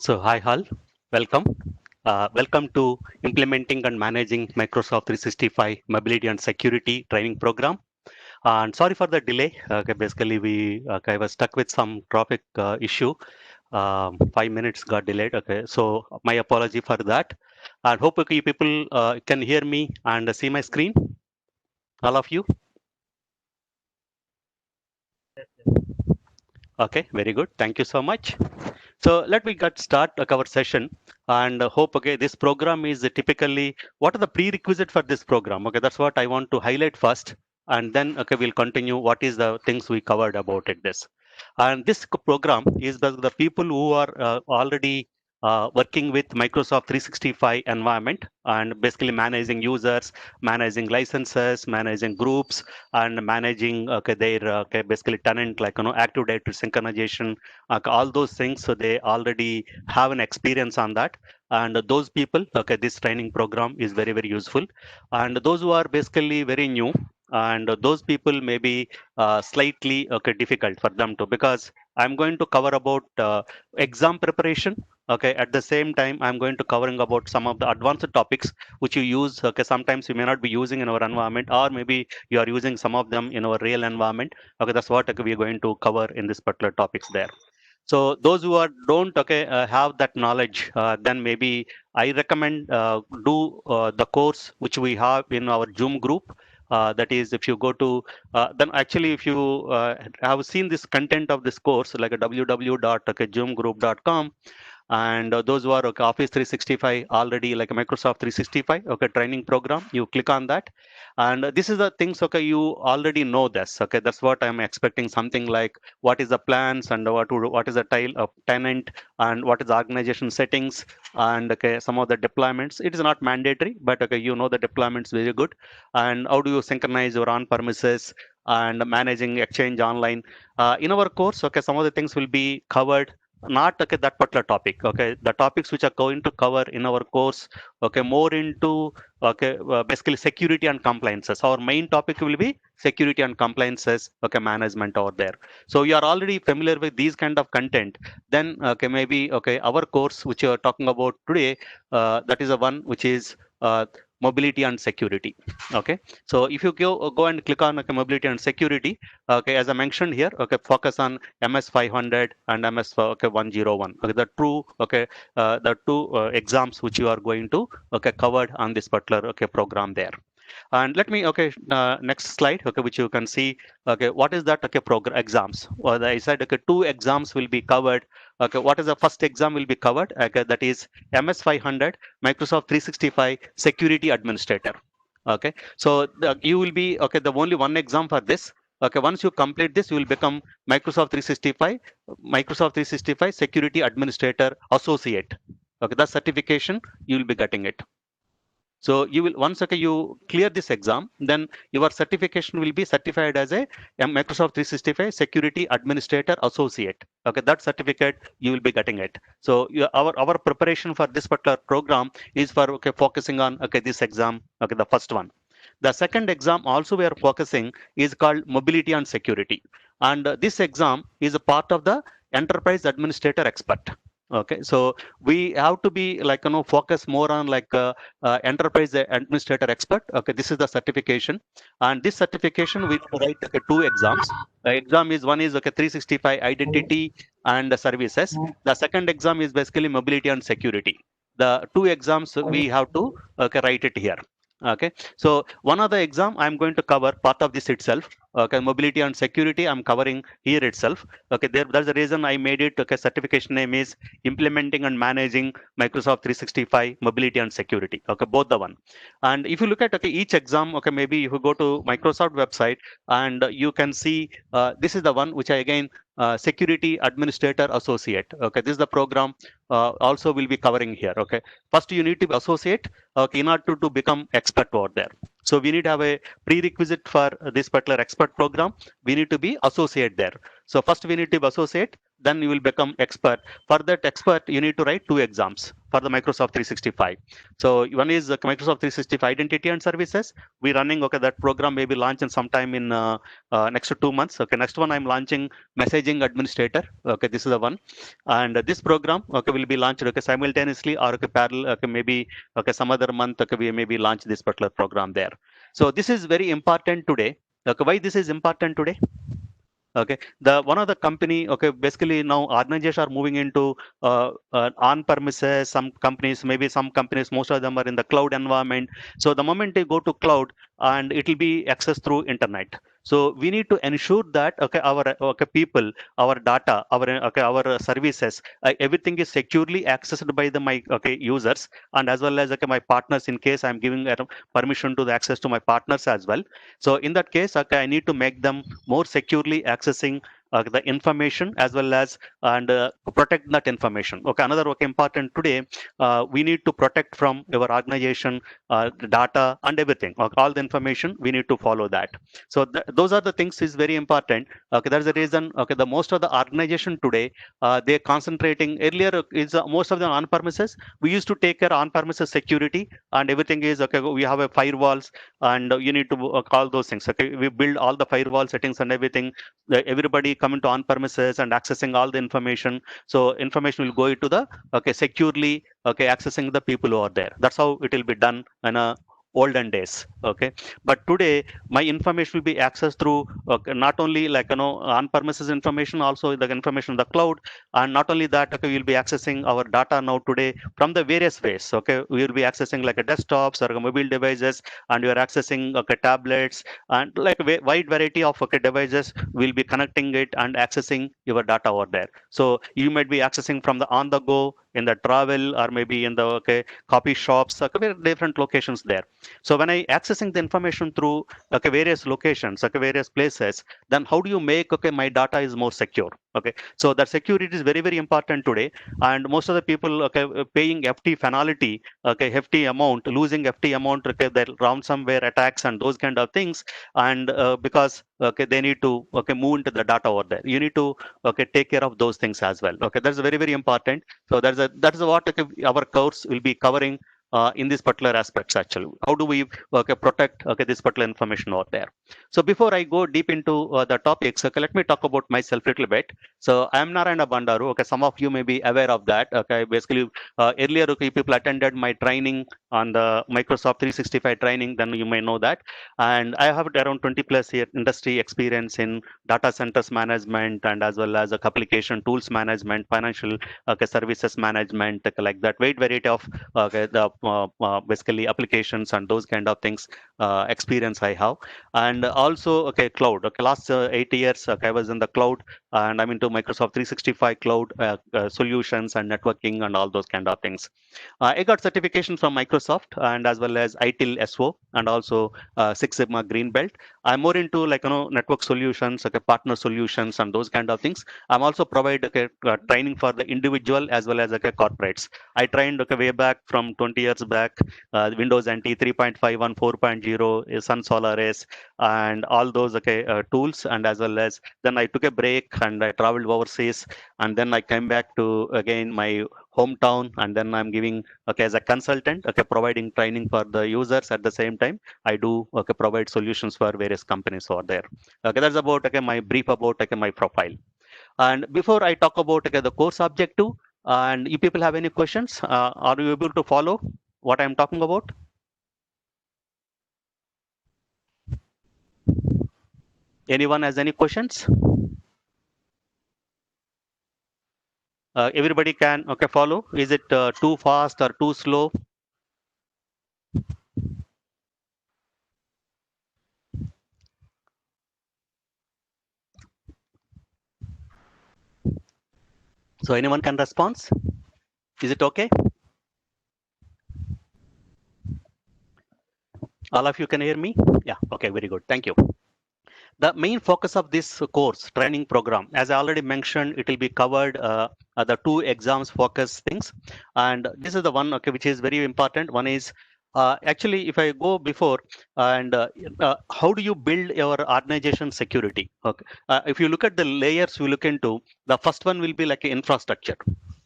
So hi Hal, welcome. Welcome to Implementing and Managing Microsoft 365 Mobility and Security Training Program. And sorry for the delay. Basically, I was stuck with some traffic issue. 5 minutes got delayed. Okay, so my apology for that. And hope you people can hear me and see my screen. All of you. Okay, very good. Thank you so much. So let me get start our session and hope this program is typically what are the prerequisite for this program. Okay, that's what I want to highlight first, and then we'll continue what is the things we covered about it this. And this program is the people who are already working with Microsoft 365 environment and basically managing users, managing licenses, managing groups, and managing their basically tenant like Active Directory synchronization, all those things. So they already have an experience on that, and those people, this training program is very useful. And those who are basically very new, and those people may be slightly difficult for them to, because I'm going to cover about exam preparation. Okay, at the same time I'm going to covering about some of the advanced topics which you use. Okay, sometimes you may not be using in our environment, or maybe you are using some of them in our real environment. Okay, that's what we are going to cover in this particular topics there. So those who are don't have that knowledge, then maybe I recommend do the course which we have in our Zoom group. That is, if you go to then actually if you have seen this content of this course like a www.zoomgroup.com, and those who are Office 365 already, like Microsoft 365 training program, you click on that, and this is the things you already know this. Okay, that's what I'm expecting, something like what is the plans, and what is the tile of tenant, and what is the organization settings, and some of the deployments. It is not mandatory, but you know the deployments very good, and how do you synchronize your on premises and managing Exchange Online. In our course, some of the things will be covered, not that particular topic. Okay, the topics which are going to cover in our course, more into basically security and compliances. Our main topic will be security and compliances management over there. So you are already familiar with these kind of content, then maybe our course which you are talking about today, that is the one which is mobility and security. Okay, so if you go and click on mobility and security, as I mentioned here, focus on MS 500 and MS 101. Okay, the two exams which you are going to covered on this particular program there. And let me next slide, which you can see. Okay, what is that program exams? Well, I said two exams will be covered. Okay, what is the first exam will be covered? Okay, that is MS 500 Microsoft 365 Security Administrator. Okay, so you will be the only one exam for this. Okay, once you complete this, you will become Microsoft 365 Security Administrator Associate. Okay, that certification you will be getting it. So you will, once you clear this exam, then your certification will be certified as a Microsoft 365 Security Administrator Associate. Okay, that certificate you will be getting it. So our preparation for this particular program is for focusing on this exam. Okay, the first one. The second exam also we are focusing is called Mobility and Security, and this exam is a part of the Enterprise Administrator Expert. Okay, so we have to be like focus more on like enterprise administrator expert. Okay, this is the certification, and this certification we write two exams. The exam is one is 365 identity and services. The second exam is basically mobility and security. The two exams we have to write it here. Okay, so one other exam I'm going to cover part of this itself. Okay, mobility and security I'm covering here itself. Okay, that's the reason I made it. Okay, certification name is implementing and managing Microsoft 365 mobility and security. Okay, both the one. And if you look at each exam, maybe if you go to Microsoft website, and you can see this is the one which I again security administrator associate. Okay, this is the program also will be covering here. Okay, first you need to be associate, okay, in order to become expert over there. So we need to have a prerequisite for this particular expert program. We need to be associate there. So first we need to be associate. then you will become expert. For that expert, you need to write 2 exams for the Microsoft 365. So one is Microsoft 365 Identity and Services. We running, okay, that program may be launched in sometime in next 2 months. Okay, next one I'm launching Messaging Administrator. Okay, this is the one, and this program, okay, will be launched, okay, simultaneously or okay, parallel. Okay, maybe okay, some other month, okay, we maybe launch this particular program there. So this is very important today. Okay, why this is important today? Okay, the one of the company, okay, basically now organizations are moving into on premises. Some companies, maybe some companies, most of them are in the cloud environment. So the moment they go to cloud, and it will be accessed through internet. So we need to ensure that, okay, our okay, people, our data, our okay, our services, everything is securely accessed by the my okay users, and as well as okay, my partners, in case I'm giving permission to the access to my partners as well. So in that case, okay, I need to make them more securely accessing the information, as well as and protect that information. Okay, another okay, important today, we need to protect from our organization the data and everything, okay, all the information, we need to follow that. So those are the things is very important. Okay, that's the reason, okay, the most of the organization today, they're concentrating earlier is most of them on premises. We used to take care on premises security, and everything is okay, we have a firewalls, and you need to call those things. Okay, we build all the firewall settings and everything. Everybody coming to on premises and accessing all the information. So information will go into the okay securely, okay, accessing the people who are there. That's how it will be done in a olden days. Okay, but today my information will be accessed through okay, not only like on premises information, also the information in the cloud. And not only that, okay, we'll be accessing our data now today from the various ways. Okay, we will be accessing like a desktops or a mobile devices, and you are accessing okay tablets, and like a wide variety of okay devices will be connecting it and accessing your data over there. So you might be accessing from the on the go, in the travel, or maybe in the okay coffee shops, okay, different locations there. So when I accessing the information through okay various locations, okay, various places, then how do you make okay my data is more secure? Okay, so that security is very very important today. And most of the people okay paying FT penalty, okay, hefty amount, losing FT amount, okay, that ransomware attacks and those kind of things. And because okay, they need to okay move into the data over there, you need to okay take care of those things as well. Okay, that's very very important. So that's what okay, our course will be covering in these particular aspects. Actually, how do we okay protect okay this particular information over there? So before I go deep into the topics, okay, let me talk about myself a little bit. So I am Narayana Bandaru. Okay, some of you may be aware of that. Okay, basically earlier okay, people attended my training on the Microsoft 365 training, then you may know that. And I have around 20 plus year industry experience in data centers management, and as well as application tools management, financial okay, services management, okay, like that wide variety of okay, the basically applications and those kind of things experience I have. And also okay cloud, okay, last 8 years okay, I was in the cloud, and I'm into Microsoft 365 cloud solutions and networking and all those kind of things. I got certification from Microsoft, and as well as ITIL SO, and also Six Sigma Green Belt. I'm more into like network solutions, okay, partner solutions, and those kind of things. I'm also provide okay, training for the individual as well as okay, corporates. I trained okay, way back from 20 years back, Windows NT 3.51, 4.0, Sun Solaris, and all those okay tools. And as well as then I took a break and I traveled overseas, and then I came back to again my hometown, and then I'm giving okay as a consultant, okay, providing training for the users. At the same time, I do okay provide solutions for various companies over there. Okay, that's about okay my brief about okay my profile. And before I talk about okay the course objective, and if people have any questions, are you able to follow what I'm talking about? Anyone has any questions? Everybody can okay follow. Is it too fast or too slow? So anyone can respond? Is it okay? All of you can hear me? Yeah. Okay. Very good. Thank you. The main focus of this course training program, as I already mentioned, it will be covered the 2 exams focus things. And this is the one okay, which is very important. One is Actually, if I go before, and how do you build your organization security? Okay, if you look at the layers we look into, the first one will be like infrastructure.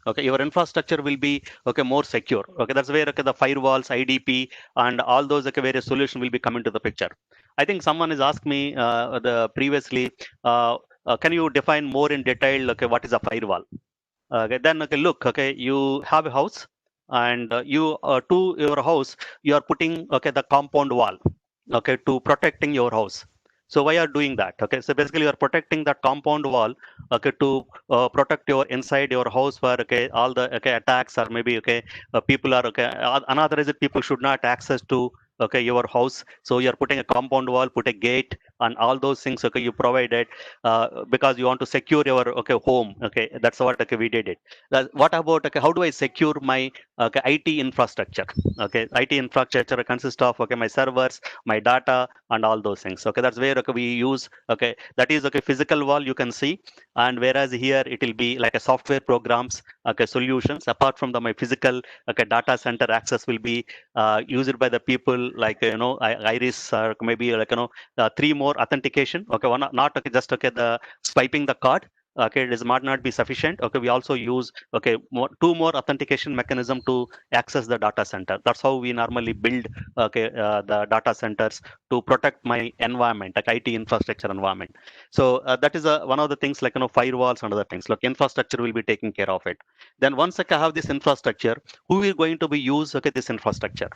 Okay, your infrastructure will be okay more secure. Okay, that's where okay, the firewalls, IDP, and all those okay, various solutions will be coming to the picture. I think someone has asked me the previously, can you define more in detail? Okay, what is a firewall? Okay, then okay, look, okay, you have a house, and you to your house you are putting okay the compound wall, okay, to protecting your house. So why are doing that? Okay, so basically you are protecting that compound wall, okay, to protect your inside your house where okay all the okay attacks or maybe okay people are okay unauthorized people should not access to okay your house. So you are putting a compound wall, put a gate, and all those things okay you provided because you want to secure your okay home. Okay, that's what okay we did it. What about okay how do I secure my okay IT infrastructure? Okay, IT infrastructure consists of okay my servers, my data, and all those things. Okay, that's where okay we use okay that is okay physical wall you can see, and whereas here it will be like a software programs okay solutions. Apart from the my physical okay data center access will be used by the people like iris or maybe like three more authentication. Okay, one not okay just okay the swiping the card. Okay, it is might not be sufficient. Okay, we also use okay two more authentication mechanism to access the data center. That's how we normally build okay the data centers to protect my environment, like IT infrastructure environment. So that is one of the things like firewalls and other things. Like infrastructure will be taking care of it. Then once like I have this infrastructure, who is going to be use okay this infrastructure?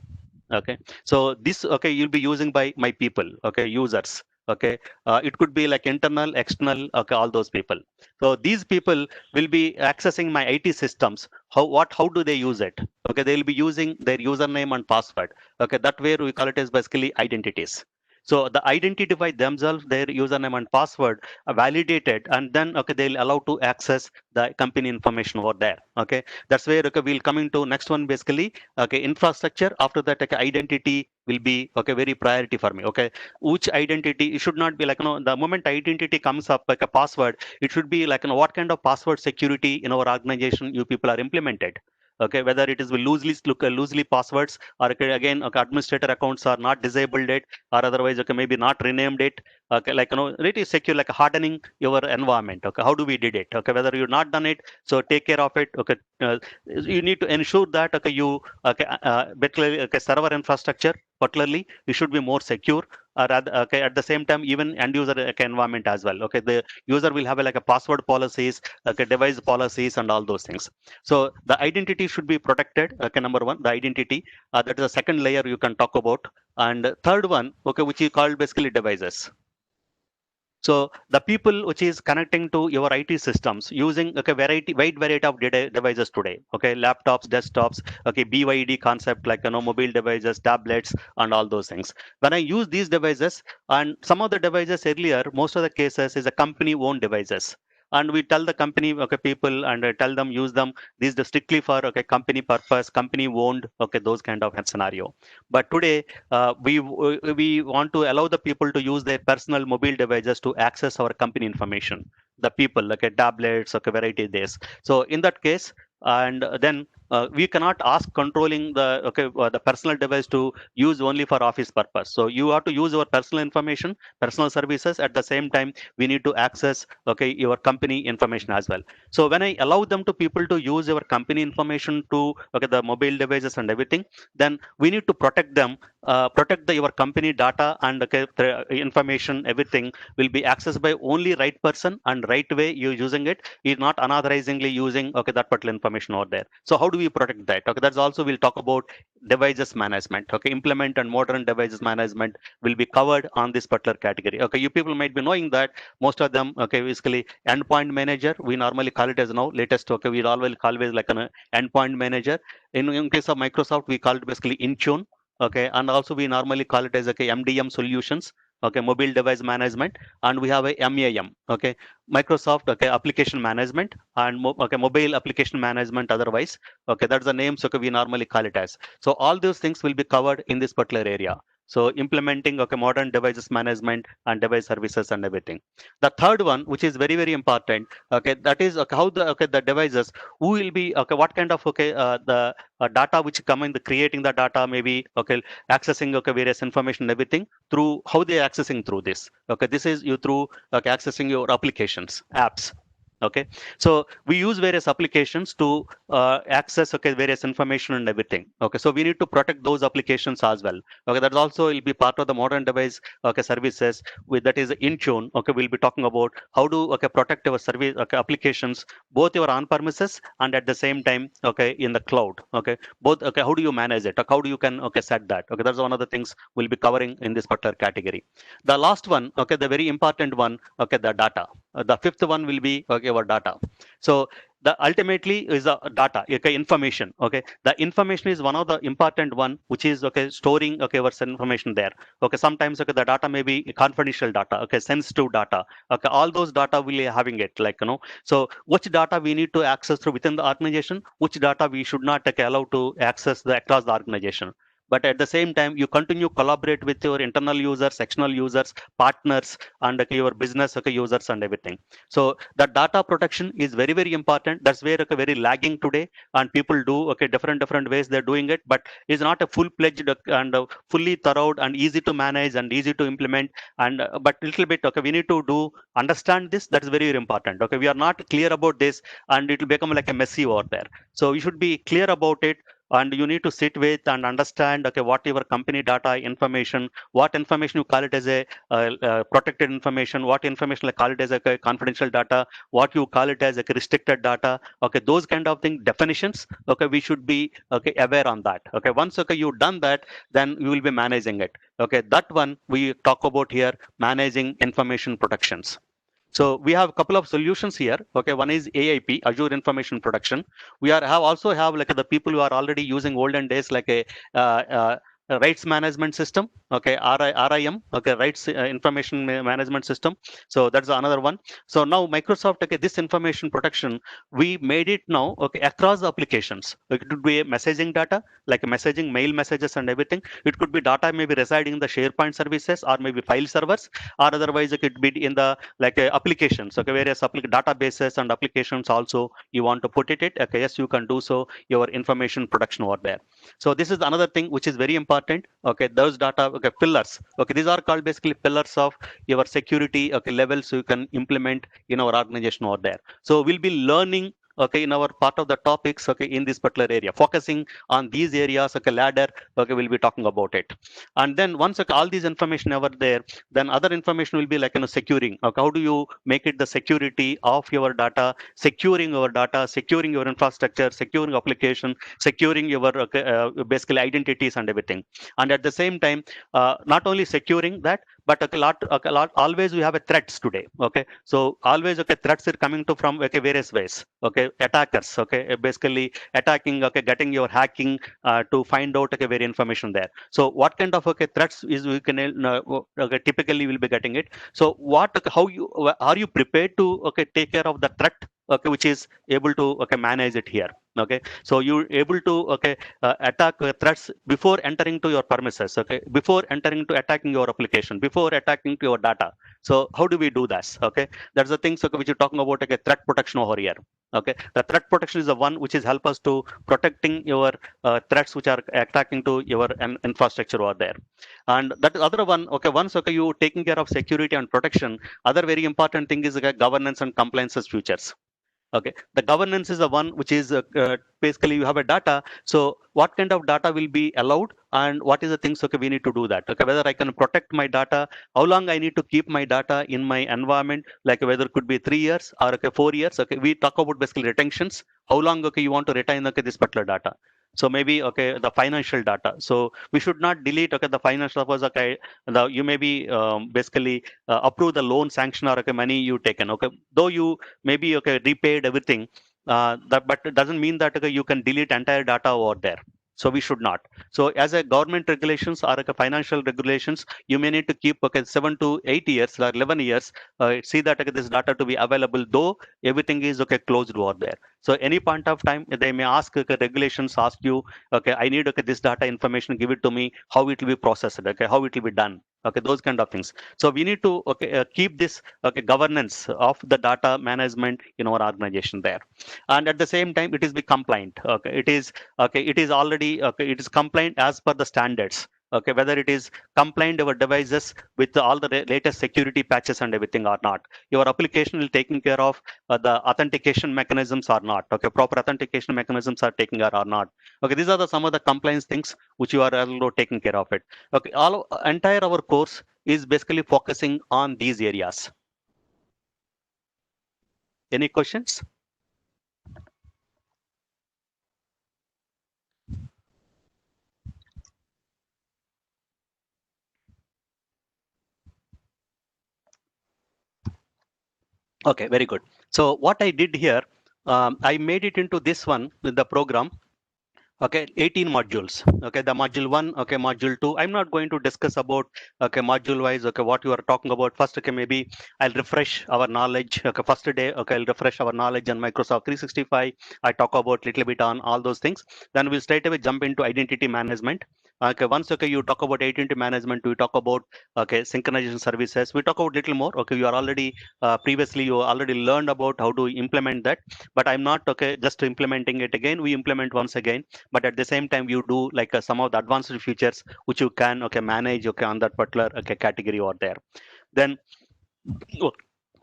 Okay, so this okay you'll be using by my people, okay, users. Okay, it could be like internal, external, okay, all those people. So these people will be accessing my IT systems. How do they use it? Okay, they'll be using their username and password. Okay, that way we call it as basically identities. So the identity by themselves, their username and password are validated, and then okay they'll allow to access the company information over there. Okay, that's where okay we'll come into next one basically okay infrastructure. After that okay identity will be okay very priority for me. Okay, which identity, it should not be like the moment identity comes up like a password, it should be like what kind of password security in our organization you people are implemented. Okay, whether it is with loosely passwords, or okay, again okay administrator accounts are not disabled it, or otherwise okay maybe not renamed it. Okay, like it is secure, like hardening your environment. Okay, how do we did it? Okay, whether you're not done it, so take care of it. Okay, you need to ensure that okay you okay particularly okay server infrastructure particularly it should be more secure. Okay, at the same time even end user okay, environment as well. Okay, the user will have like a password policies, okay, device policies, and all those things. So the identity should be protected. Okay, number one, the identity, that is the second layer you can talk about. And third one okay which is called basically devices. So the people which is connecting to your IT systems using okay wide variety of data devices today. Okay, laptops, desktops, okay, BYD concept like mobile devices, tablets, and all those things. When I use these devices, and some of the devices earlier, most of the cases is a company owned devices. And we tell the company okay people and tell them use them. These are strictly for okay company purpose, company owned. Okay, those kind of scenario. But today we want to allow the people to use their personal mobile devices to access our company information. The people like a tablets, okay, variety this. So in that case, and then we cannot ask controlling the okay the personal device to use only for office purpose. So you have to use your personal information, personal services. At the same time, we need to access okay your company information as well. So when I allow them to people to use your company information to okay the mobile devices and everything, then we need to protect them, protect your company data, and okay, the information everything will be accessed by only right person and right way you using it, is not unauthorizingly using okay that particular information over there. So how do we protect that? Okay, that's also we'll talk about devices management. Okay, implement and modern devices management will be covered on this particular category. Okay, you people might be knowing that most of them okay basically endpoint manager we normally call it as now latest. Okay, we always like an endpoint manager. In case of Microsoft we call it basically Intune. Okay, and also we normally call it as okay MDM solutions. Okay, mobile device management, and we have a MAM. Okay, Microsoft okay application management, and okay mobile application management otherwise. Okay, that's the names okay we normally call it as. So all those things will be covered in this particular area. So implementing modern devices management and device services and everything. The third one, which is very very important, that is how the devices, who will be, what kind of the data which come in the creating the data, maybe accessing various information and everything, through how they are accessing through this. This is you through accessing your applications, apps. Okay, so we use various applications to access various information and everything. Okay, so we need to protect those applications as well. Okay, that also will be part of the modern device services with that is Intune. Okay, we'll be talking about how to protect our service applications, both your on premises and at the same time in the cloud. Okay, both. Okay, how do you manage it? How do you can set that? Okay, that's one of the things we'll be covering in this particular category. The last one, the very important one, the data. The fifth one will be our data. So the ultimately is the data, information. Okay, the information is one of the important one, which is storing our information there. Okay, sometimes the data may be confidential data, sensitive data. Okay, all those data will be having it, so which data we need to access through within the organization, which data we should not allow to access across the organization. But at the same time, you continue collaborate with your internal users, external users, partners, and your business users and everything. So the data protection is very very important. That's where very lagging today, and people do different ways they're doing it, but is not a full fledged and fully thorough and easy to manage and easy to implement. And but little bit we need to do understand this. That is very very important. Okay, we are not clear about this, and it will become like a messy over there. So you should be clear about it, and you need to sit with and understand what your company data information, what information you call it as a protected information, what information like call it as a confidential data, what you call it as a restricted data. Okay, those kind of thing definitions, we should be aware on that. Okay, once you've done that, then you will be managing it. Okay, that one we talk about here, managing information protections. So we have a couple of solutions here. Okay, one is AIP, Azure Information Protection. We have also have like the people who are already using olden days like a rights management system. Okay, RIM. Okay, rights information management system. So that's another one. So now Microsoft, this information protection, we made it now across the applications. It could be messaging data, like messaging, mail messages and everything. It could be data maybe residing in the SharePoint services or maybe file servers, or otherwise it could be in the applications. Okay, various databases and applications also you want to put it. Okay, yes, you can do so. Your information protection over there. So this is another thing which is very important. Okay, those data pillars. Okay, these are called basically pillars of your security levels you can implement in our organization over there. So we'll be learning in our part of the topics in this particular area, focusing on these areas. Ladder, we'll be talking about it. And then once all these information over there, then other information will be like securing. Okay, how do you make it the security of your data, securing your data, securing your infrastructure, securing application, securing your basically identities and everything. And at the same time, not only securing that, but always we have a threats today. Okay, so always threats are coming to from various ways. Okay, attackers, basically attacking, getting your hacking to find out very information there. So what kind of threats is we can typically will be getting it. So what, how you are you prepared to take care of the threat which is able to manage it here. Okay, so you're able to attack threats before entering to your premises. Okay, before entering to attacking your application, before attacking to your data. So how do we do this? Okay, that's the things which you're talking about, threat protection over here. Okay, the threat protection is the one which is help us to protecting your threats which are attacking to your infrastructure over there. And that other one, once you taking care of security and protection, other very important thing is governance and compliances features. Okay, the governance is the one which is basically you have a data. So what kind of data will be allowed, and what is the things we need to do that. Okay, whether I can protect my data, how long I need to keep my data in my environment, like whether it could be 3 years or 4 years. Okay, we talk about basically retentions, how long you want to retain this particular data. So maybe the financial data, so we should not delete the financial. Suppose you may be basically approve the loan sanction or money you taken. Okay, though you maybe repaid everything, but it doesn't mean that you can delete entire data over there. So we should not. So as a government regulations or financial regulations, you may need to keep 7 to 8 years or 11 years. See that this data to be available, though everything is closed over there. So any point of time, they may ask, okay, regulations ask you, okay, I need, okay, this data information, give it to me, how it will be processed, okay, how it will be done. Okay, those kind of things. So we need to, okay, keep this, okay, governance of the data management in our organization there. And at the same time, it is be compliant. Okay, it is, okay, it is already, okay, it is compliant as per the standards. Okay, whether it is compliant our devices with all the latest security patches and everything or not. Your application will taking care of the authentication mechanisms or not. Okay, proper authentication mechanisms are taking care or not. Okay, these are the some of the compliance things which you are also taking care of it. Okay, all entire our course is basically focusing on these areas. Any questions? Okay, very good. So what I did here, I made it into this one with the program. Okay, 18 modules. Okay, the module 1, okay, module 2, I'm not going to discuss about, okay, module wise, okay, what you are talking about first. Okay, maybe I'll refresh our knowledge. Okay, first day, okay, I'll refresh our knowledge on Microsoft 365. I talk about little bit on all those things, then we'll straight away jump into identity management. Okay, once, okay, you talk about identity management, we talk about, okay, synchronization services, we talk about little more. Okay, you are already, previously you already learned about how to implement that, but I'm not, okay, just implementing it again, we implement once again. But at the same time you do like some of the advanced features which you can, okay, manage, okay, on that particular, okay, category over there. Then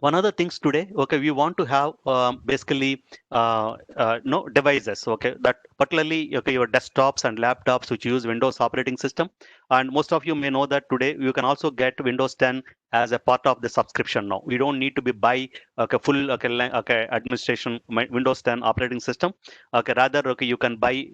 one other things today, okay, we want to have, basically, no devices, okay, that particularly, okay, your desktops and laptops which use Windows operating system. And most of you may know that today you can also get Windows 10 as a part of the subscription. Now we don't need to be buy, okay, full, okay, okay, administration Windows 10 operating system. Okay, rather, okay, you can buy,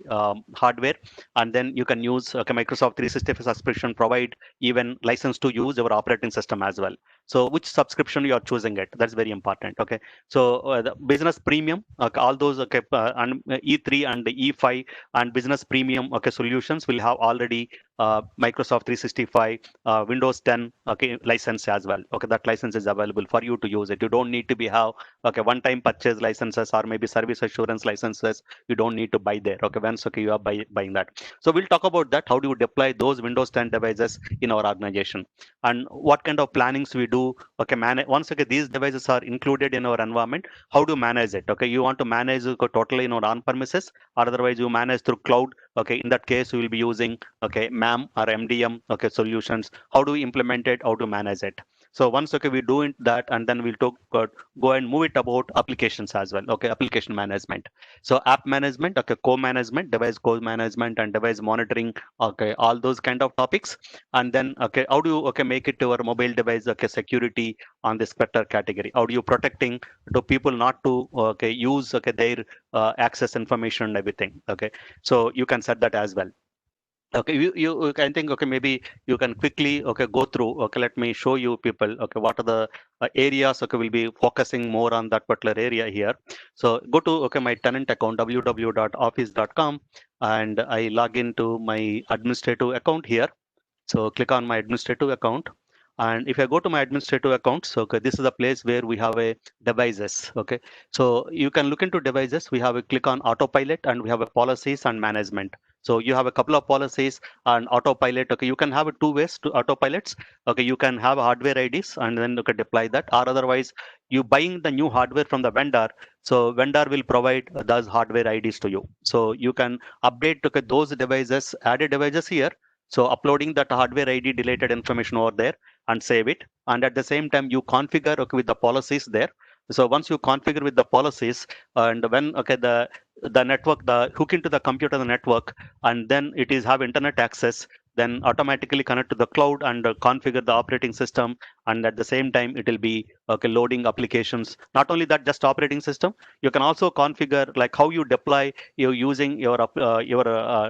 hardware, and then you can use, okay, Microsoft 365 subscription provide even license to use our operating system as well. So which subscription you are choosing it, that's very important. Okay, so the business premium, okay, all those, okay, and E3 and the E5 and business premium, okay, solutions will have already, Microsoft 365, Windows 10, okay, license as well. Okay, that license is available for you to use it. You don't need to be have, okay, one time purchase licenses or maybe service assurance licenses. You don't need to buy there. Okay, once, okay, you are buying that. So we'll talk about that, how do you deploy those Windows 10 devices in our organization, and what kind of plannings we do. Okay, manage once, okay, these devices are included in our environment, how do you manage it. Okay, you want to manage it totally in our on premises, or otherwise you manage through cloud. Okay, in that case we will be using, okay, MAM or MDM, okay, solutions. How do we implement it, how to manage it. So once, okay, we do it that, and then we'll talk, go and move it about applications as well. Okay, application management. So app management, okay, co-management, device co-management and device monitoring, okay, all those kind of topics. And then, okay, how do you, okay, make it to our mobile device, okay, security on this particular category. How do you protecting to people not to, okay, use, okay, their, access information and everything. Okay, so you can set that as well. Okay, you can think, okay, maybe you can quickly, okay, go through. Okay, let me show you people, okay, what are the, areas, okay, we'll be focusing more on that particular area here. So go to, okay, my tenant account www.office.com, and I log into my administrative account here. So click on my administrative account. And if I go to my administrative account, so okay, this is the place where we have a devices. Okay, so you can look into devices. We have a click on autopilot, and we have a policies and management. So you have a couple of policies and autopilot. Okay, you can have two ways to autopilots. Okay, you can have hardware IDs and then you can deploy that, or otherwise you buying the new hardware from the vendor. So vendor will provide those hardware IDs to you. So you can update, okay, those devices, add a devices here. So uploading that hardware ID deleted information over there and save it. And at the same time, you configure, okay, with the policies there. So once you configure with the policies, and when, okay, the network, the hook into the computer, the network, and then it is have internet access, then automatically connect to the cloud and configure the operating system. And at the same time, it will be, okay, loading applications. Not only that, just operating system, you can also configure like how you deploy, you using your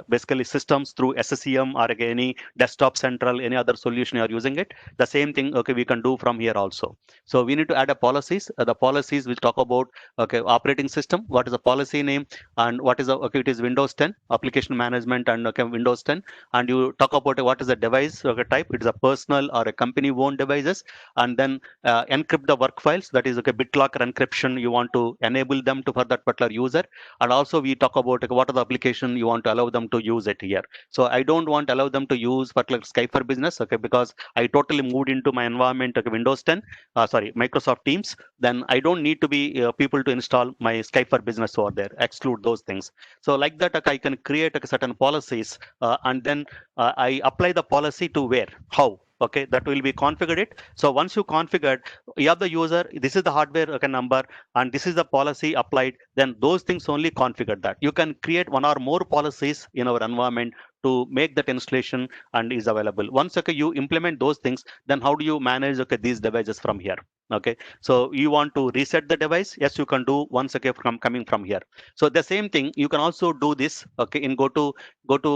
basically systems through SSEM or again, any desktop central, any other solution you are using it. The same thing, okay, we can do from here also. So we need to add a policies. The policies will talk about, okay, operating system, what is the policy name, and what is the, okay, it is Windows 10 application management and, okay, Windows 10. And you talk about what is the device, okay, type, it is a personal or a company owned devices. devices, and then encrypt the work files. That is okay, BitLocker encryption. You want to enable them to for that particular user, and also we talk about what are the application you want to allow them to use it here. So I don't want to allow them to use particular Skype for Business, okay, because I totally moved into my environment, okay, Windows 10, sorry, Microsoft Teams. Then I don't need to be people to install my Skype for Business over there. Exclude those things. So like that, okay, I can create certain policies, and then I apply the policy to where, how. Okay, that will be configured it. So once you configured, you have the user, this is the hardware okay, number, and this is the policy applied, then those things only configure that. You can create one or more policies in our environment to make that installation and is available. Once okay, you implement those things, then how do you manage okay, these devices from here? Okay, so you want to reset the device? Yes, you can do once again from coming from here. So the same thing, you can also do this okay, in go to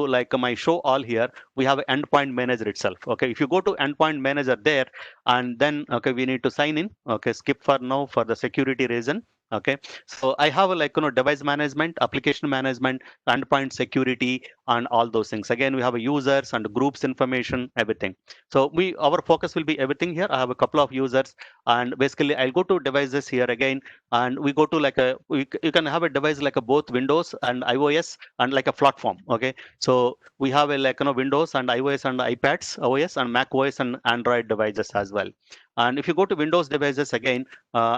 like my show all here. We have endpoint manager itself. Okay, if you go to endpoint manager there, and then okay, we need to sign in. Okay, skip for now for the security reason. Okay, so I have like device management, application management, endpoint security, and all those things. Again, we have a users and groups information, everything. So our focus will be everything here. I have a couple of users, and basically I'll go to devices here again, and we go to like you can have a device like a both Windows and iOS and like a platform. Okay, so we have a like Windows and iOS and iPads OS and Mac OS and Android devices as well. And if you go to Windows devices again,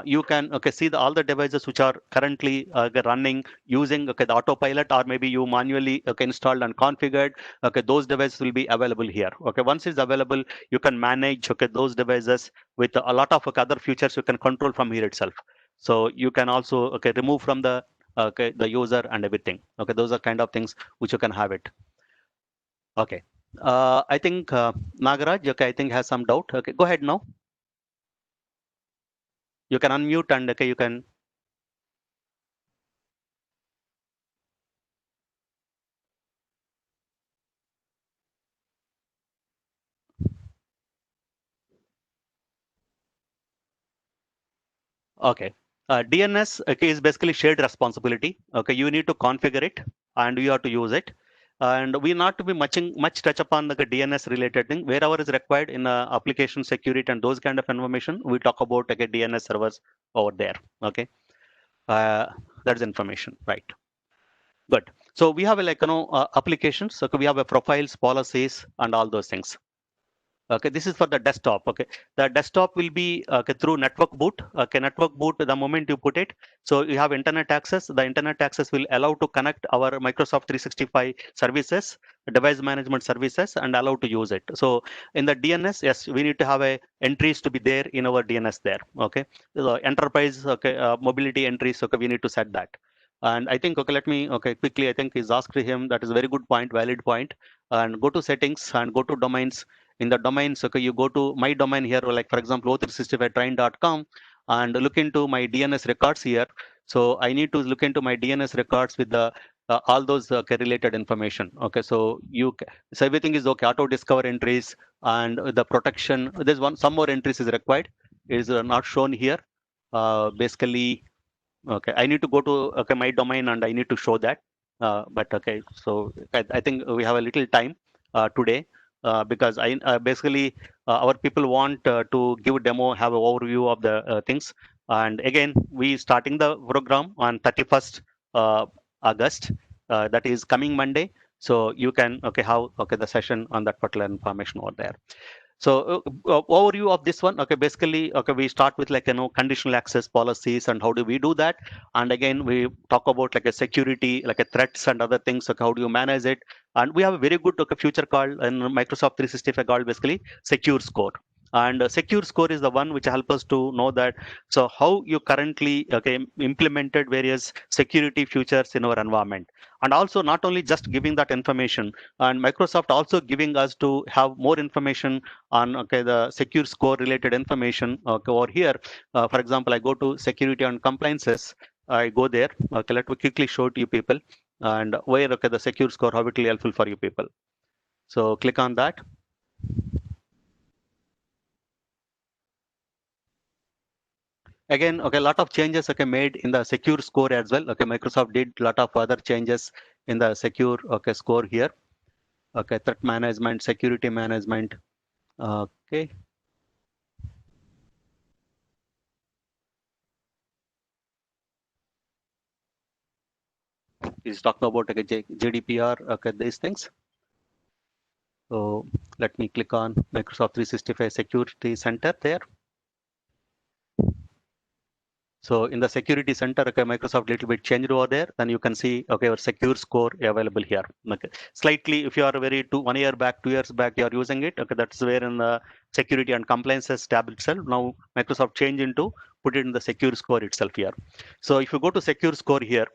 you can okay see all the devices which are currently running using okay the autopilot, or maybe you manually okay installed and configured. Okay, those devices will be available here. Okay, once it's available, you can manage okay those devices with a lot of okay, other features you can control from here itself. So you can also okay remove from the okay the user and everything. Okay, those are kind of things which you can have it. Okay, I think Nagaraj okay I think has some doubt. Okay, go ahead now. You can unmute and okay you can. Okay. DNS okay, is basically shared responsibility. Okay, you need to configure it and you have to use it. And we not to be much touch upon the DNS related thing. Wherever is required in application security and those kind of information, we talk about okay, DNS servers over there. Okay, uh, that's information, right? Good. So we have like applications. Okay, we have a profiles, policies, and all those things. Okay, this is for the desktop. Okay, the desktop will be okay, through network boot. Okay, network boot the moment you put it, so you have internet access. The internet access will allow to connect our Microsoft 365 services, device management services, and allow to use it. So in the DNS, yes, we need to have a entries to be there in our DNS there. Okay, the enterprise okay mobility entries. Okay, we need to set that. And I think okay, let me okay quickly. I think he's asked him that is a very good point, valid point. And go to settings and go to domains. In the domains okay you go to my domain here, like for example o365train.com, and look into my DNS records here. So I need to look into my DNS records with the all those okay, related information. Okay, so so everything is okay, auto discover entries and the protection. There's some more entries is required, is not shown here. Basically okay, I need to go to okay my domain and I need to show that. But okay, so I think we have a little time today, because I basically our people want to give demo, have an overview of the things. And again, we starting the program on 31st August. That is coming Monday. So you can okay have okay the session on that particular information over there. So overview of this one, okay, basically, okay, we start with like, conditional access policies and how do we do that? And again, we talk about like a security, like a threats and other things, like how do you manage it? And we have a very good okay, future called in Microsoft 365 called basically Secure Score. And Secure Score is the one which helps us to know that, so how you currently okay, implemented various security features in our environment. And also not only just giving that information, and Microsoft also giving us to have more information on okay the secure score related information okay, over here. For example, I go to security and compliances. I go there. Okay, let me quickly show to you people, and where okay the secure score, how it will be helpful for you people. So click on that. Again, okay, a lot of changes okay made in the secure score as well. Okay, Microsoft did a lot of other changes in the secure okay score here. Okay, threat management, security management. Okay, is talking about okay, GDPR, okay, these things. So let me click on Microsoft 365 Security Center there. So in the security center, okay, Microsoft little bit changed over there. Then you can see, okay, our secure score available here. Okay. Slightly, if you are very 1 year back, 2 years back, you are using it. Okay, that's where in the security and compliances tab itself. Now Microsoft change into put it in the secure score itself here. So if you go to secure score here,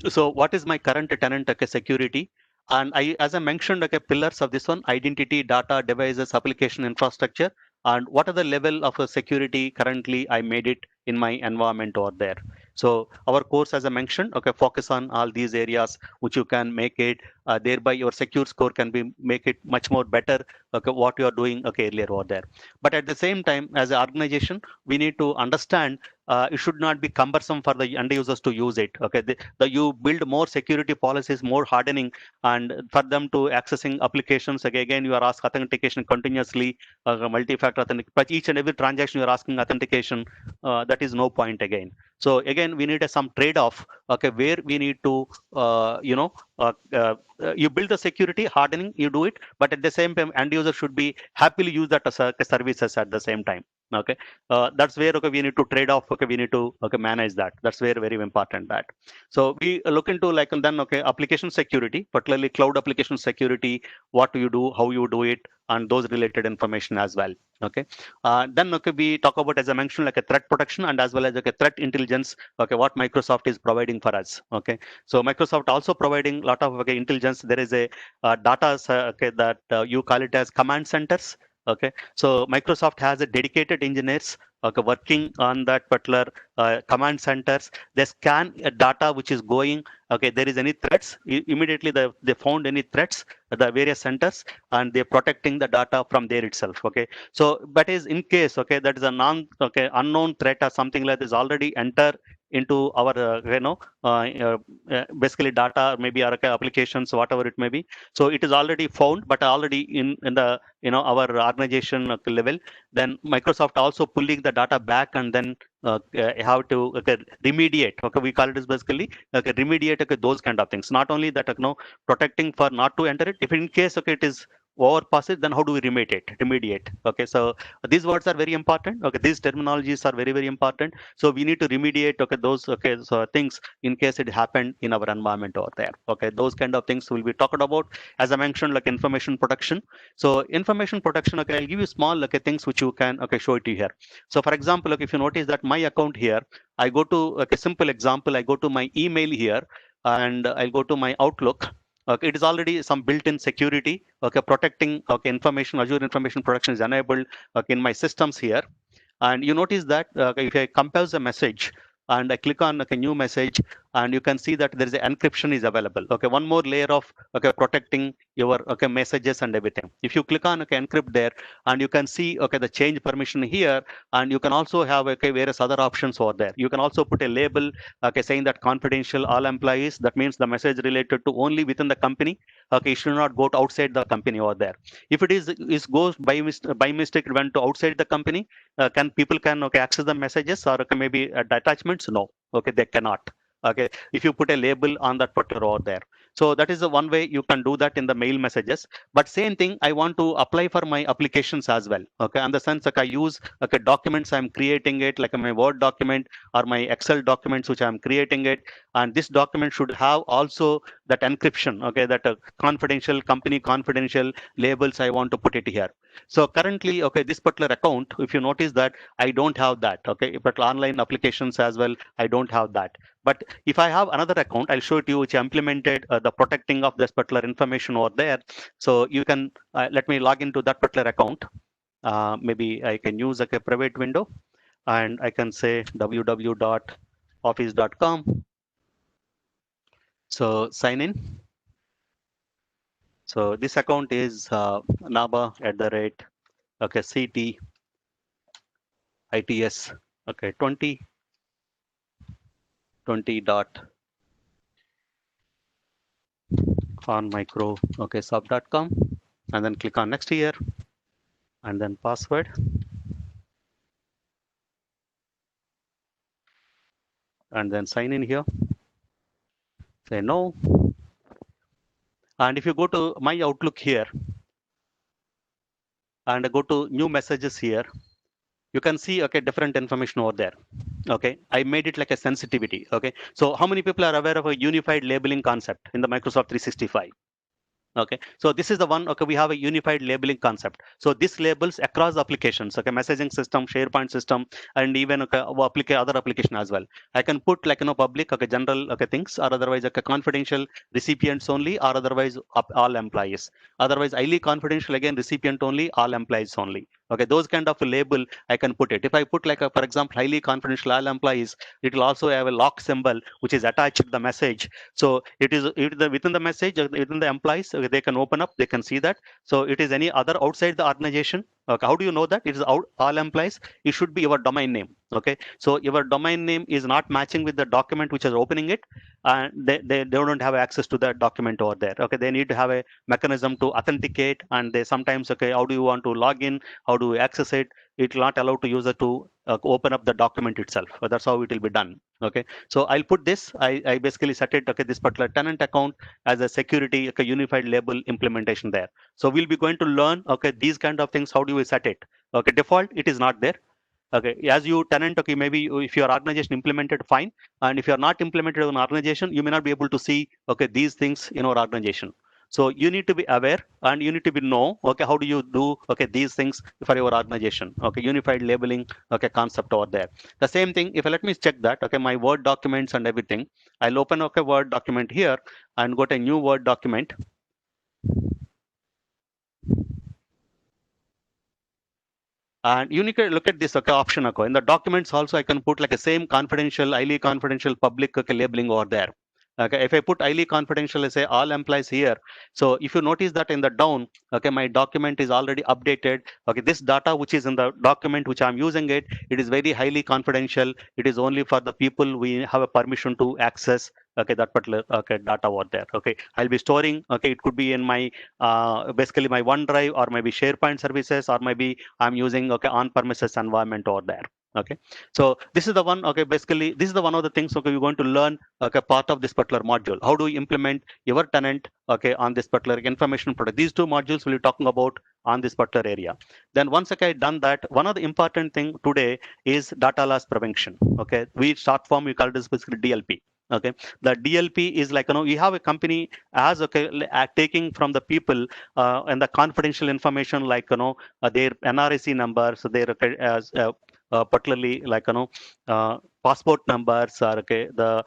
so what is my current tenant okay, security? And I, as I mentioned, okay, pillars of this one: identity, data, devices, application, infrastructure, and what are the level of security currently I made it in my environment over there. So our course, as I mentioned, okay, focus on all these areas which you can make it. Thereby, your secure score can be make it much more better. Okay, what you are doing okay earlier over there. But at the same time, as an organization, we need to understand it should not be cumbersome for the end users to use it. Okay, you build more security policies, more hardening, and for them to accessing applications. Again, you are asked authentication continuously, multi-factor authentication. But each and every transaction you are asking authentication. That is no point again. So again, we need some trade-off. Okay, where we need to, you build the security hardening, you do it, but at the same time, end user should be happily use that as services at the same time. Okay, that's where okay we need to trade off. Okay, we need to okay manage that. That's where very important that. So we look into like and then okay application security, particularly cloud application security. What do you do? How you do it? And those related information as well. Okay, then okay we talk about, as I mentioned, like a threat protection and as well as like a threat intelligence. Okay, what Microsoft is providing for us. Okay, so Microsoft also providing a lot of okay intelligence. There is a data okay that you call it as command centers. Okay, so Microsoft has a dedicated engineers okay, working on that particular command centers. They scan data which is going. Okay, there is any threats immediately they found any threats at the various centers and they're protecting the data from there itself. Okay, so but is in case okay that is a non okay unknown threat or something like this already enter into our basically data maybe our applications whatever it may be. So it is already found but already in the our organization level, then Microsoft also pulling the data back and then have to remediate. Okay, we call it as basically remediate those kind of things. Not only that, protecting for not to enter it. If in case it is overpass it, then how do we remediate? Okay, so these words are very important. Okay, these terminologies are very important. So we need to remediate those so things in case it happened in our environment over there. Okay, those kind of things will be talked about. As I mentioned, like information protection. So information protection, okay, I'll give you small things which you can show it to you here. So for example, if you notice that my account here, I go to a simple example, I go to my email here and I'll go to my Outlook. Okay, it is already some built-in security. Okay, protecting information, Azure information protection is enabled in my systems here. And you notice that if I compose a message and I click on a new message, and you can see that there is an encryption is available. Okay, one more layer of protecting your messages and everything. If you click on encrypt there, and you can see the change permission here, and you can also have various other options over there. You can also put a label saying that confidential all employees. That means the message related to only within the company. Okay, it should not go to outside the company over there. If it is goes by mistake it went to outside the company, can people can access the messages or maybe attachments? No, okay, they cannot. Okay, if you put a label on that particular over there. So that is the one way you can do that in the mail messages. But same thing I want to apply for my applications as well. Okay, in the sense I use documents I'm creating it like my Word document or my Excel documents which I'm creating it, and this document should have also that encryption. Okay, that confidential company confidential labels I want to put it here. So currently, okay, this particular account, if you notice that I don't have that. Okay, but online applications as well, I don't have that. But if I have another account, I'll show it to you which I implemented the protecting of this particular information over there. So you can let me log into that particular account. Maybe I can use a private window and I can say www.office.com. So sign in. So this account is naba at the rate ct its 20 dot on micro sub.com, and then click on next here and then password and then sign in here. say no. And if you go to my Outlook here and go to new messages here, you can see okay different information over there. Okay, I made it like a sensitivity. Okay, so how many people are aware of a unified labeling concept in the Microsoft 365? Okay, so this is the one. Okay, we have a unified labeling concept. So this labels across applications. Okay, messaging system, SharePoint system, and even okay, other application as well. I can put like public, okay, general, okay, things, or otherwise okay, confidential recipients only, or otherwise all employees. Otherwise highly confidential, again recipient only, all employees only. Okay, those kind of label I can put it. If I put like a, for example, highly confidential all employees, it will also have a lock symbol which is attached to the message. So within the message, within the employees, they can open up, they can see that. So it is any other outside the organization. Okay, how do you know that it is all employees? It should be your domain name. Okay, so your domain name is not matching with the document which is opening it, and they don't have access to that document over there. Okay, they need to have a mechanism to authenticate, and they sometimes okay, how do you want to log in? How do you access it? It will not allow to user to open up the document itself. That's how it will be done. Okay, so I'll put this. I basically set it. Okay, this particular tenant account as a security, okay, unified label implementation there. So we'll be going to learn. Okay, these kind of things. How do we set it? Okay, default it is not there. Okay, as you tenant, okay, maybe if your organization implemented, fine. And if you are not implemented in an organization, you may not be able to see, okay, these things in our organization. So you need to be aware and you need to be know, okay, how do you do, okay, these things for your organization, okay, unified labeling, okay, concept over there. The same thing, if let me check that, okay, my Word documents and everything, I'll open, okay, Word document here and go to a new Word document. And you need to look at this okay, option okay. In the documents also I can put like a same confidential, highly confidential public okay, labeling over there. Okay, if I put highly confidential, let's say all employees here. So if you notice that in the down, okay, my document is already updated. Okay, this data which is in the document which I'm using it, it is very highly confidential. It is only for the people we have a permission to access. Okay, that particular okay data over there. Okay, I'll be storing. Okay, it could be in my basically my OneDrive or maybe SharePoint services or maybe I'm using okay on-premises environment over there. Okay, so this is the one. Okay, basically this is the one of the things. Okay, we're going to learn. Okay, part of this particular module. How do we implement your tenant? Okay, on this particular information product. These two modules we'll be talking about on this particular area. Then once okay done that, one of the important thing today is data loss prevention. Okay, we short form we call this basically DLP. Okay, the DLP is like you have a company as okay taking from the people and the confidential information like their NRIC numbers, their particularly like passport numbers or okay the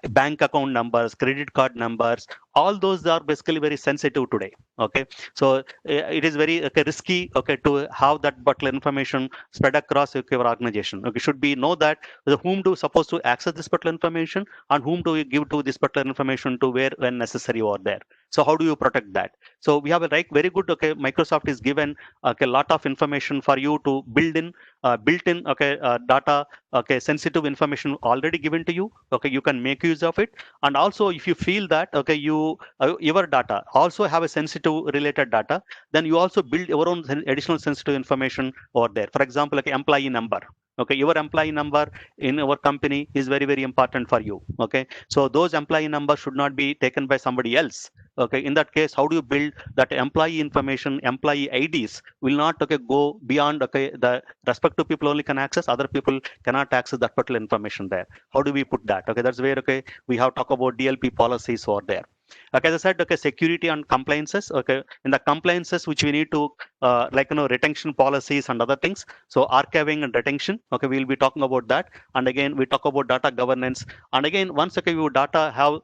bank account numbers, credit card numbers, all those are basically very sensitive today. Okay, so it is very okay, risky okay to have that particular information spread across okay, your organization. Okay, should be know that whom do supposed to access this particular information and whom do you give to this particular information to where when necessary over there. So how do you protect that? So we have a very good okay, Microsoft is given okay, a lot of information for you to built in okay data okay sensitive information already given to you. Okay, you can make use of it. And also if you feel that okay your data also have a sensitive related data, then you also build your own additional sensitive information over there. For example, like employee number. Okay, your employee number in our company is very important for you. Okay, so those employee numbers should not be taken by somebody else. Okay, in that case, how do you build that employee information? Employee IDs will not okay go beyond okay the respective people only can access, other people cannot access that particular information there. How do we put that? Okay, that's where okay we have talk about DLP policies over there. Okay, as I said, okay, security and compliances. Okay, in the compliances which we need to like retention policies and other things. So archiving and retention. Okay, we'll be talking about that. And again, we talk about data governance. And again, once okay, your data have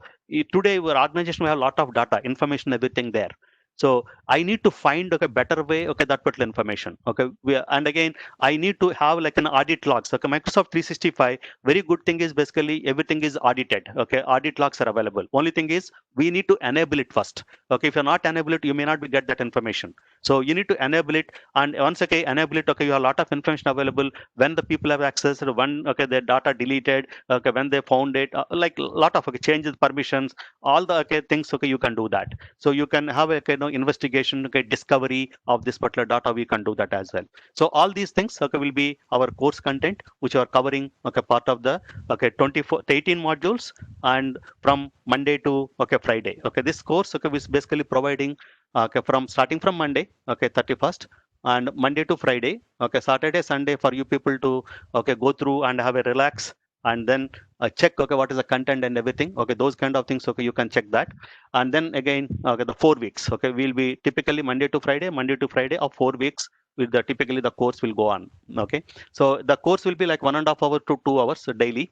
today our organization we have a lot of data, information, everything there. So I need to find okay better way okay that particular information. Okay, and again I need to have like an audit logs. Okay, Microsoft 365 very good thing is basically everything is audited. Okay, audit logs are available. Only thing is we need to enable it first. Okay, if you're not enable it, you may not be get that information. So you need to enable it, and once okay enable it, okay, you have a lot of information available when the people have access, when okay their data deleted, okay when they found it, like a lot of okay changes permissions, all the okay things okay you can do that. So you can have a okay, investigation, okay, discovery of this particular data, we can do that as well. So all these things, okay, will be our course content, which are covering, okay, part of the, okay, 18 modules, and from Monday to, okay, Friday. Okay, this course, okay, is basically providing, okay, from starting from Monday, okay, 31st, and Monday to Friday, okay, Saturday, Sunday, for you people to, okay, go through and have a relax, and then check, okay, what is the content and everything, okay, those kind of things, okay, you can check that. And then again, okay, the 4 weeks, okay, will be typically Monday to Friday of 4 weeks, with the typically the course will go on. Okay, so the course will be like 1.5 hour to 2 hours daily,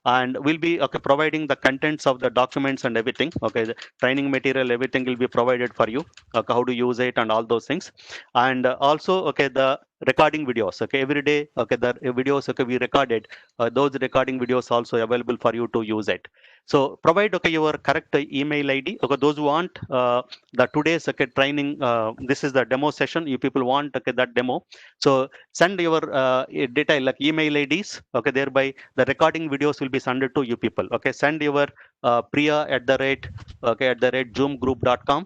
and we'll be, okay, providing the contents of the documents and everything. Okay, the training material, everything will be provided for you, okay, how to use it and all those things. And also, okay, the recording videos, okay, every day, okay, the videos, okay, we recorded, those recording videos also available for you to use it. So provide, okay, your correct email ID. Okay, those who want the today's, okay, training, this is the demo session, you people want, okay, that demo. So send your detail like email IDs, okay, thereby the recording videos will be sent to you people. Okay, send your priya at the rate, okay, at the rate zoomgroup.com.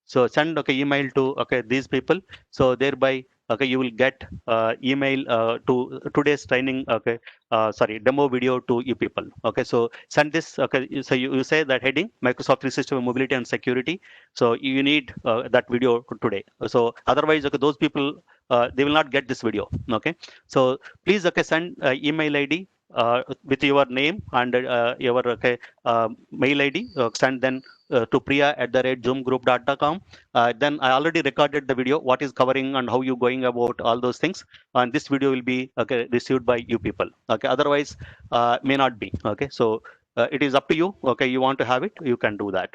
So send, okay, email to, okay, these people. So thereby, okay, you will get email to today's training, okay, sorry, demo video to you people. Okay, so send this. Okay, so you say that heading Microsoft 365 mobility and security. So you need that video today. So otherwise, okay, those people, they will not get this video. Okay, so please, okay, send email ID with your name and your, okay, mail ID. Send then to priya at the rate zoomgroup.com. Then I already recorded the video, what is covering and how you going about all those things. And this video will be, okay, received by you people. Okay, otherwise may not be. Okay, so it is up to you. Okay, you want to have it, you can do that.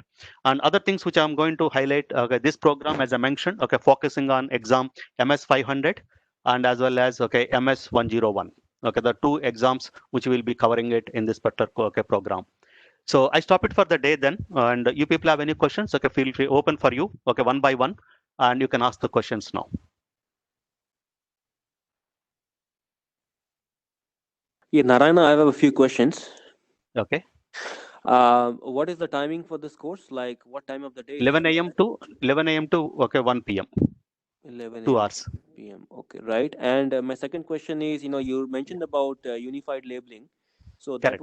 And other things which I'm going to highlight, okay, this program, as I mentioned, okay, focusing on exam MS 500 and as well as, okay, MS 101. Okay, the two exams which will be covering it in this particular, okay, program. So I stop it for the day then, and you people have any questions? Okay, feel free, open for you. Okay, one by one, and you can ask the questions now. Yeah, Narayana, I have a few questions. Okay, What is the timing for this course? Like, what time of the day it 11 will be a.m. at? to 11 a.m. to, okay, 1 p.m. 11 2 a.m. to hours. 1 p.m. Okay, right. And my second question is, you mentioned about unified labeling. So Correct.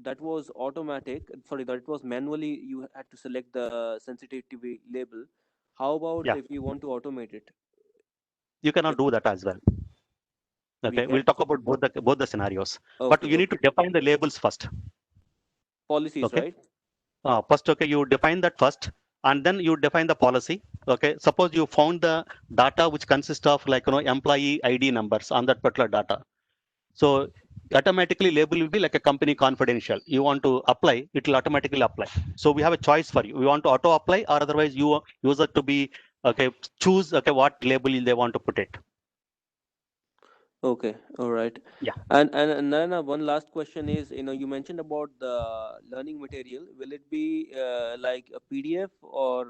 that was automatic. Sorry, that was manually. You had to select the sensitivity label. How about Yeah, if you want to automate it? you cannot Like, do that as well. we Okay, can. we'll talk So, about both the scenarios, but okay, you need okay. to define the labels first. Policies, Okay, right? first, okay, you define that first, and then you define the policy. Okay, suppose you found the data which consists of, like, employee ID numbers on that particular data. So automatically label will be like a company confidential. You want to apply, it will automatically apply. So we have a choice for you. We want to auto apply, or otherwise you user to be, okay, choose, okay, what label they want to put it. Okay, all right. Yeah, And then one last question is, you mentioned about the learning material. Will it be like a PDF or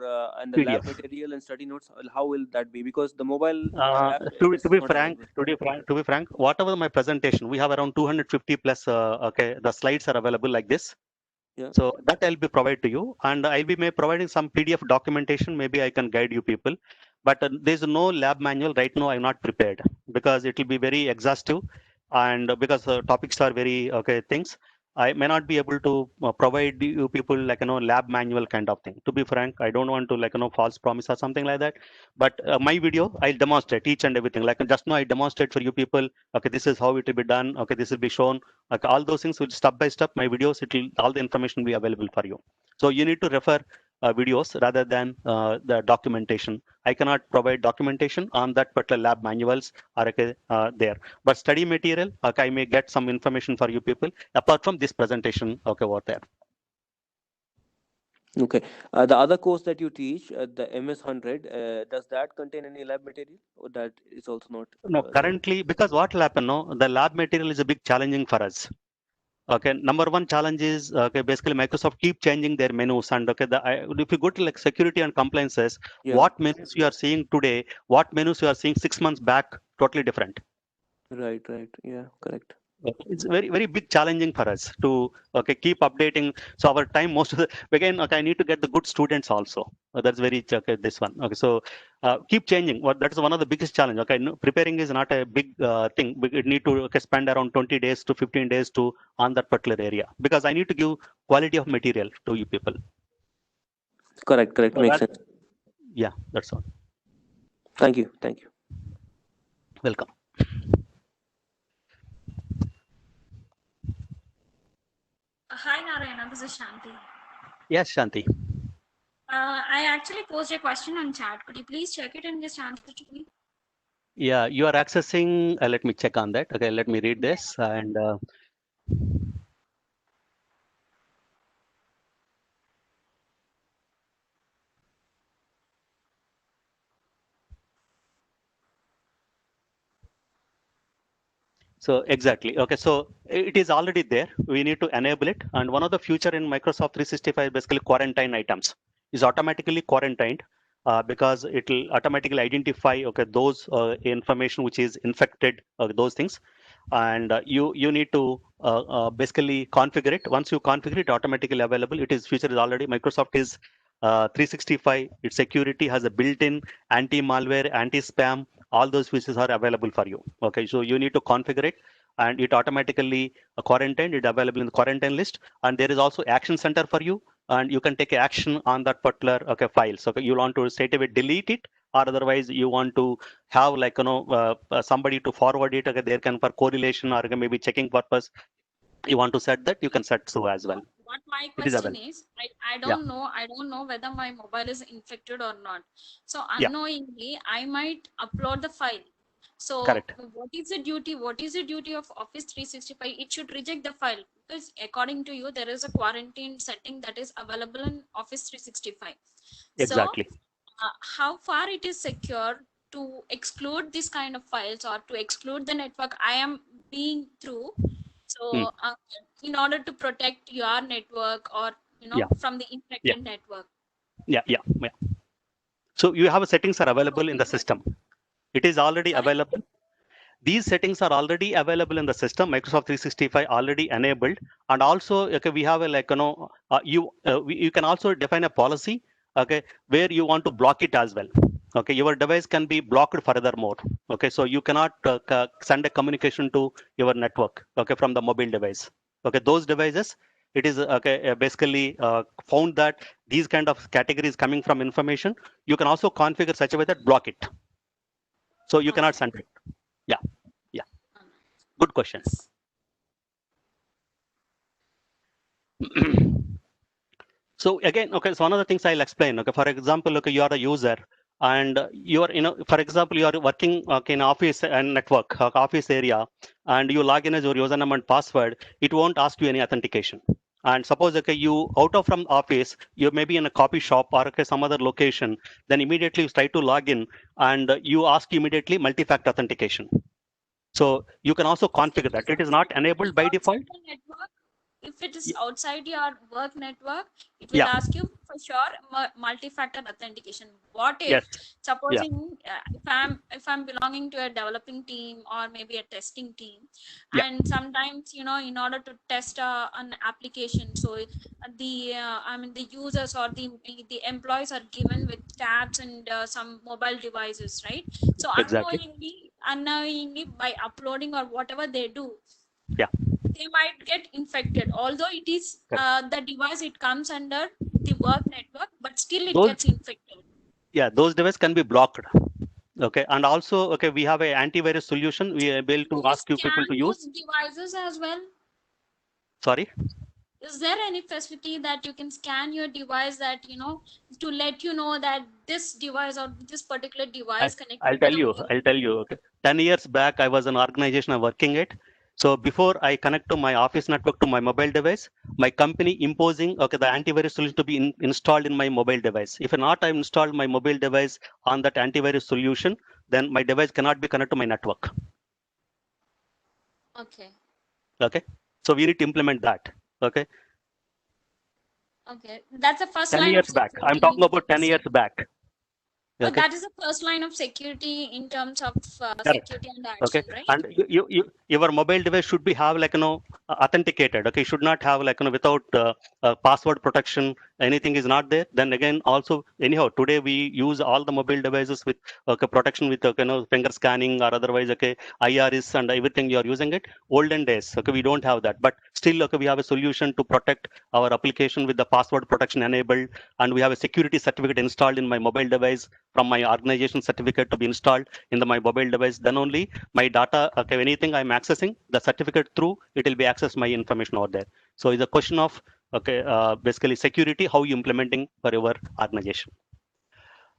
and the lab PDF. material and study notes? How will that be? Because the mobile Uh, app to, this to is be not frank, available. whatever my presentation, we have around 250 plus. Okay, the slides are available like this. Yeah. So that I'll be provide to you, and I'll be providing some PDF documentation. Maybe I can guide you people, but there's no lab manual right now. I'm not prepared because it will be very exhaustive, and because topics are very, okay, things. I may not be able to provide you people, like, lab manual kind of thing. To be frank, I don't want to, like, false promise or something like that. But my video, I'll demonstrate each and everything. Like just now, I demonstrate for you people. Okay, this is how it will be done. Okay, this will be shown. Like all those things will step by step. My videos, it will all the information will be available for you. So you need to refer videos rather than the documentation. I cannot provide documentation on that particular lab manuals are, okay, there. But study material, okay, I may get some information for you people apart from this presentation. Okay, over there. Okay. The other course that you teach, the MS 100, does that contain any lab material, or that is also not No, there? currently, because what will happen? No, the lab material is a big challenging for us. Okay, number one challenge is, okay, basically Microsoft keep changing their menus, and okay, if you go to like security and compliances, Yeah. what menus you are seeing today, what menus you are seeing 6 months back, totally different. Right. Right. Yeah. Correct. It's very, very big challenging for us to keep updating. So our time, most of the, again, I need to get the good students also. That's very, this one. Okay, so keep changing. What that is one of the biggest challenge. Okay, no, preparing is not a big thing. We need to spend around 20 days to 15 days to on that particular area, because I need to give quality of material to you people. Correct. So Makes sense. yeah, that's all. Thank you. Welcome. Hi Narayana, this is Shanti. Yes, Shanti. I actually posed a question on chat. Could you please check it and just answer to me? Yeah, you are accessing. Let me check on that. Okay, let me read this. And so exactly. Okay, so it is already there. We need to enable it. And one of the feature in Microsoft 365 is basically quarantine items is automatically quarantined, because it will automatically identify those information which is infected, those things. And you need to basically configure it. Once you configure it, automatically available. It is feature is already Microsoft is 365. Its security has a built-in anti-malware, anti-spam. All those features are available for you. Okay, so you need to configure it, and it automatically quarantine. It available in the quarantine list, and there is also action center for you, and you can take action on that particular file. So you want to straight away delete it, or otherwise you want to have somebody to forward it. Okay, there can for correlation or maybe checking purpose. You want to set that, you can set so as well. What my It is question available. is, I Yeah, don't know. I don't know whether my mobile is infected or not. So yeah, unknowingly, I might upload the file. So correct. what is the duty? What is the duty of Office 365? It should reject the file because according to you, there is a quarantine setting that is available in Office 365. So Exactly. how far it is secure to exclude this kind of files or to exclude the network I am being through? Hmm. So in order to protect your network or Yeah, from the yeah, infected network. yeah. So you have settings are available in the system. It is already Sorry. available. These settings are already available in the system. Microsoft 365 already enabled, and also we have a you can also define a policy, okay, where you want to block it as well. Okay, your device can be blocked furthermore. Okay, so you cannot send a communication to your network, okay, from the mobile device. Okay, those devices, it is basically found that these kind of categories coming from information, you can also configure such a way that block it, so you cannot Okay. send it. Yeah, yeah. Good question. So again, okay, so one of the things I'll explain. Okay, for example, okay, you are a user, and you are, for example, you are working in office and network, office area, and you log in as your username and password. It won't ask you any authentication. And suppose okay, you out of from office, you may be in a coffee shop or okay, some other location, then immediately you try to log in, and you ask immediately multi-factor authentication. So you can also configure that. It is not enabled by default. Outside the network, if it is outside your work network, it will Yeah. ask you for sure multi-factor authentication. What if Yes. Yeah. supposing if I'm belonging to a developing team or maybe a testing team, Yeah. and sometimes in order to test an application, so the users or the employees are given with tabs and some mobile devices, right? So Exactly. unknowingly by uploading or whatever they do, Yeah. they might get infected, although it is Correct. the device, it comes under the work network, but still it Those gets infected. those devices can be blocked. Okay, and also okay, we have a antivirus solution. We are able Do to we ask you people scan to use. those devices as well? Sorry. Is there any facility that you can scan your device that to let you know that this device or this particular I, device I'll connected to tell the you. work? I'll tell you. Okay. 10 years back, I was an organization I'm working at. So before I connect to my office network to my mobile device, my company imposing okay the antivirus solution to be installed in my mobile device. If not, I installed my mobile device on that antivirus solution, then my device cannot be connected to my network. Okay. Okay. So we need to implement that. Okay. Okay, that's the first 10 line of years back. I'm security talking we about can 10 say. years back. But Okay. that is the first line of security in terms of Correct. security and Okay. action, right? And your mobile device should be have like authenticated. Okay. You should not have like without password protection. Anything is not there. Then again, also anyhow, today we use all the mobile devices with protection with finger scanning or otherwise IRS and everything you are using it. Olden days, okay, we don't have that, but still okay, we have a solution to protect our application with the password protection enabled, and we have a security certificate installed in my mobile device from my organization certificate to be installed in my mobile device. Then only my data, okay, anything I'm accessing the certificate through, it will be access my information over there. So it's a question of basically security, how you implementing for your organization.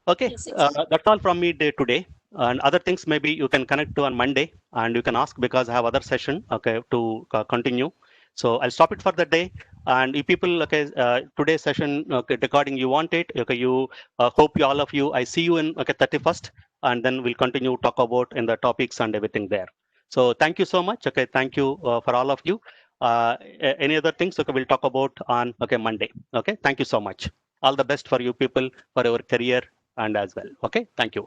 Okay, Yes, exactly. that's all from me today. And other things maybe you can connect to on Monday and you can ask because I have other session, okay, to continue. So I'll stop it for the day. And if people, okay, today's session, okay, recording, you want it, okay, you hope you, all of you, I see you in, okay, 31st, and then we'll continue talk about in the topics and everything there. So thank you so much. Okay, thank you for all of you. Any other things, okay, we'll talk about on, okay, Monday. Okay, thank you so much. All the best for you people for your career and as well. Okay, thank you.